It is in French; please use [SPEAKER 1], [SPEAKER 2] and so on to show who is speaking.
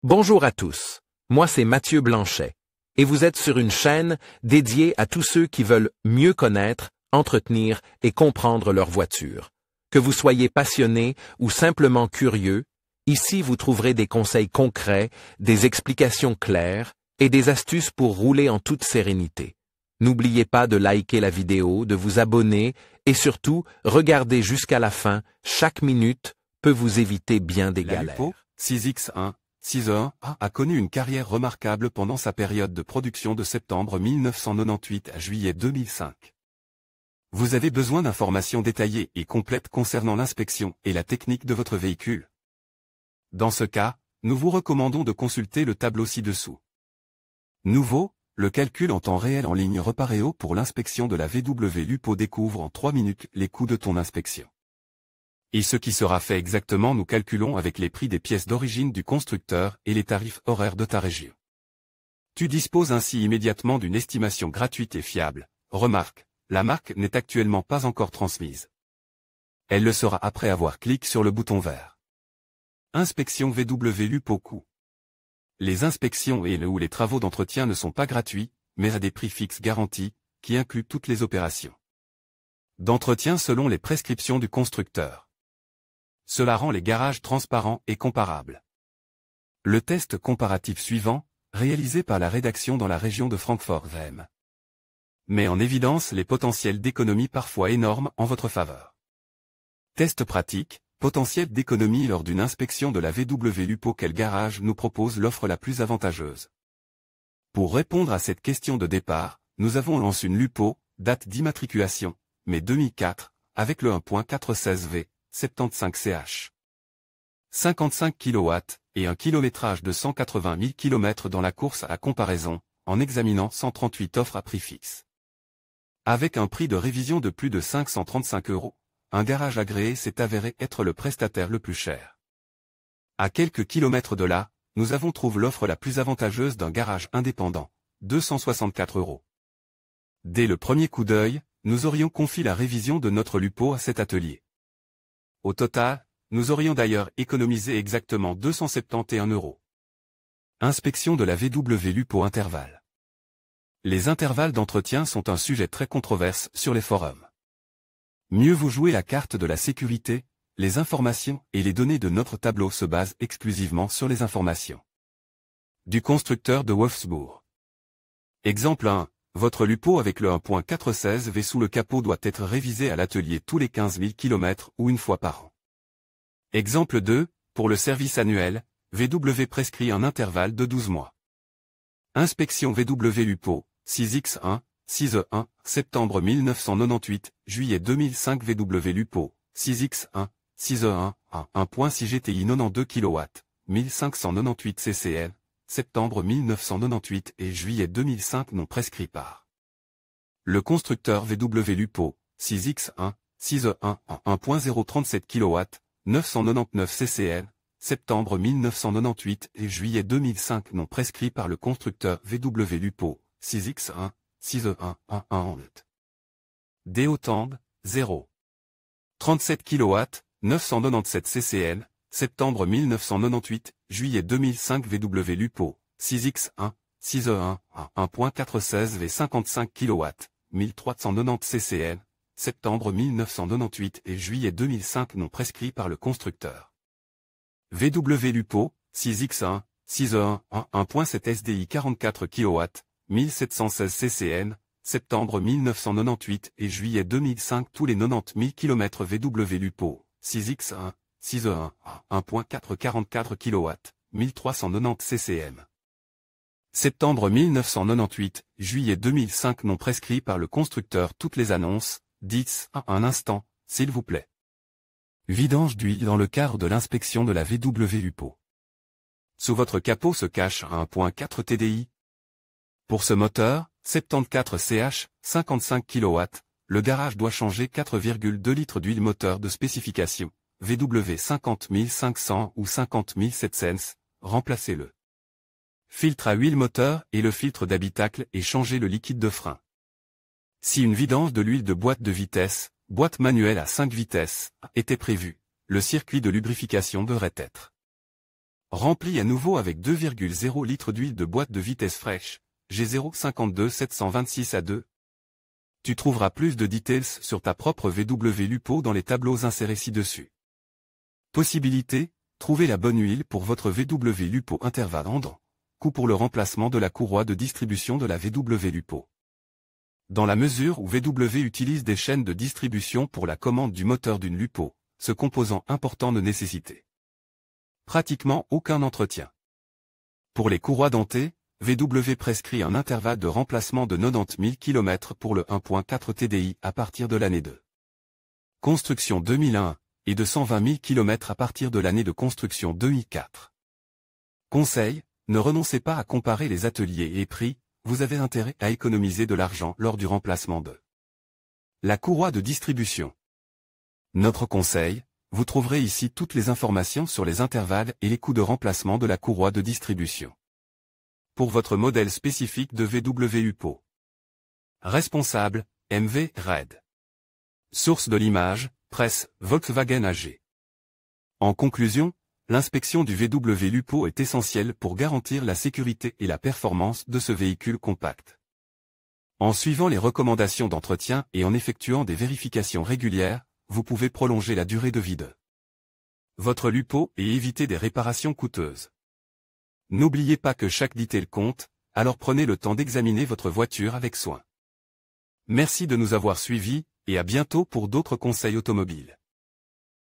[SPEAKER 1] Bonjour à tous, moi c'est Mathieu Blanchet, et vous êtes sur une chaîne dédiée à tous ceux qui veulent mieux connaître, entretenir et comprendre leur voiture. Que vous soyez passionné ou simplement curieux, ici vous trouverez des conseils concrets, des explications claires et des astuces pour rouler en toute sérénité. N'oubliez pas de liker la vidéo, de vous abonner et surtout, regardez jusqu'à la fin, chaque minute peut vous éviter bien des galères.
[SPEAKER 2] La Lupo 6X1 6E1 a connu une carrière remarquable pendant sa période de production de septembre 1998 à juillet 2005. Vous avez besoin d'informations détaillées et complètes concernant l'inspection et la technique de votre véhicule. Dans ce cas, nous vous recommandons de consulter le tableau ci-dessous. Nouveau, le calcul en temps réel en ligne Reparéo pour l'inspection de la VW Lupo découvre en 3 minutes les coûts de ton inspection. Et ce qui sera fait exactement, nous calculons avec les prix des pièces d'origine du constructeur et les tarifs horaires de ta région. Tu disposes ainsi immédiatement d'une estimation gratuite et fiable. Remarque, la marque n'est actuellement pas encore transmise. Elle le sera après avoir cliqué sur le bouton vert. Inspection VW Lupo coût. Les inspections ou les travaux d'entretien ne sont pas gratuits, mais à des prix fixes garantis, qui incluent toutes les opérations d'entretien selon les prescriptions du constructeur. Cela rend les garages transparents et comparables. Le test comparatif suivant, réalisé par la rédaction dans la région de Francfort-Reim, met en évidence les potentiels d'économie parfois énormes en votre faveur. Test pratique, potentiel d'économie lors d'une inspection de la VW Lupo. Quel garage nous propose l'offre la plus avantageuse? Pour répondre à cette question de départ, nous avons lancé une Lupo, date d'immatriculation, mai 2004, avec le 1.416V, 75 ch. 55 kW, et un kilométrage de 180 000 km dans la course à comparaison, en examinant 138 offres à prix fixe. Avec un prix de révision de plus de 535 €, un garage agréé s'est avéré être le prestataire le plus cher. À quelques kilomètres de là, nous avons trouvé l'offre la plus avantageuse d'un garage indépendant, 264 €. Dès le premier coup d'œil, nous aurions confié la révision de notre Lupo à cet atelier. Au total, nous aurions d'ailleurs économisé exactement 271 €. Inspection de la VW Lupo intervalle. Les intervalles d'entretien sont un sujet très controversé sur les forums. Mieux vous jouez la carte de la sécurité, les informations et les données de notre tableau se basent exclusivement sur les informations du constructeur de Wolfsburg. Exemple 1. Votre Lupo avec le 1.416V sous le capot doit être révisé à l'atelier tous les 15 000 km ou une fois par an. Exemple 2, pour le service annuel, VW prescrit un intervalle de 12 mois. Inspection VW Lupo, 6X1, 6E1, septembre 1998, juillet 2005 VW Lupo, 6X1, 6E1, 1.6 GTI 92 kW, 1598 CCL, septembre 1998 et juillet 2005 non prescrit par le constructeur VW Lupo, 6X1, 6E1, 1.037 kW, 999 CCL, septembre 1998 et juillet 2005 non prescrit par le constructeur VW Lupo, 6X1, 6E1, 1 Déotang, 0. 37 kW, 997 CCL, septembre 1998, juillet 2005 VW Lupo, 6X1, 6E1, 1.416V 55 kW, 1390 CCL, septembre 1998 et juillet 2005 non prescrit par le constructeur. VW Lupo, 6X1, 6E1, 1.7 SDI 44 kW, 1716 CCN, septembre 1998 et juillet 2005 tous les 90 000 km VW Lupo, 6X1, 6E1, 1.444 kW, 1390 CCM. Septembre 1998, juillet 2005 non prescrit par le constructeur. Toutes les annonces, dites un instant, s'il vous plaît. Vidange d'huile dans le cadre de l'inspection de la VW Lupo. Sous votre capot se cache un 1.4 TDI. Pour ce moteur, 74 CH, 55 kW, le garage doit changer 4,2 litres d'huile moteur de spécification, VW 50500 ou 50700, remplacez-le. Filtre à huile moteur et le filtre d'habitacle et changez le liquide de frein. Si une vidange de l'huile de boîte de vitesse, boîte manuelle à 5 vitesses, était prévue, le circuit de lubrification devrait être Rempli à nouveau avec 2,0 litres d'huile de boîte de vitesse fraîche, G0 52 726 A2. Tu trouveras plus de details sur ta propre VW Lupo dans les tableaux insérés ci-dessus. Possibilité, trouver la bonne huile pour votre VW Lupo intervalle Andran. Coût pour le remplacement de la courroie de distribution de la VW Lupo. Dans la mesure où VW utilise des chaînes de distribution pour la commande du moteur d'une Lupo, ce composant important ne nécessitait pratiquement aucun entretien. Pour les courroies dentées, VW prescrit un intervalle de remplacement de 90 000 km pour le 1.4 TDI à partir de l'année 2. Construction 2001, et de 120 000 km à partir de l'année de construction 2004. Conseil, ne renoncez pas à comparer les ateliers et prix, vous avez intérêt à économiser de l'argent lors du remplacement de la courroie de distribution. Notre conseil, vous trouverez ici toutes les informations sur les intervalles et les coûts de remplacement de la courroie de distribution. Pour votre modèle spécifique de VW Lupo. Responsable, MV Red. Source de l'image, presse, Volkswagen AG. En conclusion, l'inspection du VW Lupo est essentielle pour garantir la sécurité et la performance de ce véhicule compact. En suivant les recommandations d'entretien et en effectuant des vérifications régulières, vous pouvez prolonger la durée de vie de votre Lupo et éviter des réparations coûteuses. N'oubliez pas que chaque detail compte, alors prenez le temps d'examiner votre voiture avec soin. Merci de nous avoir suivis, et à bientôt pour d'autres conseils automobiles.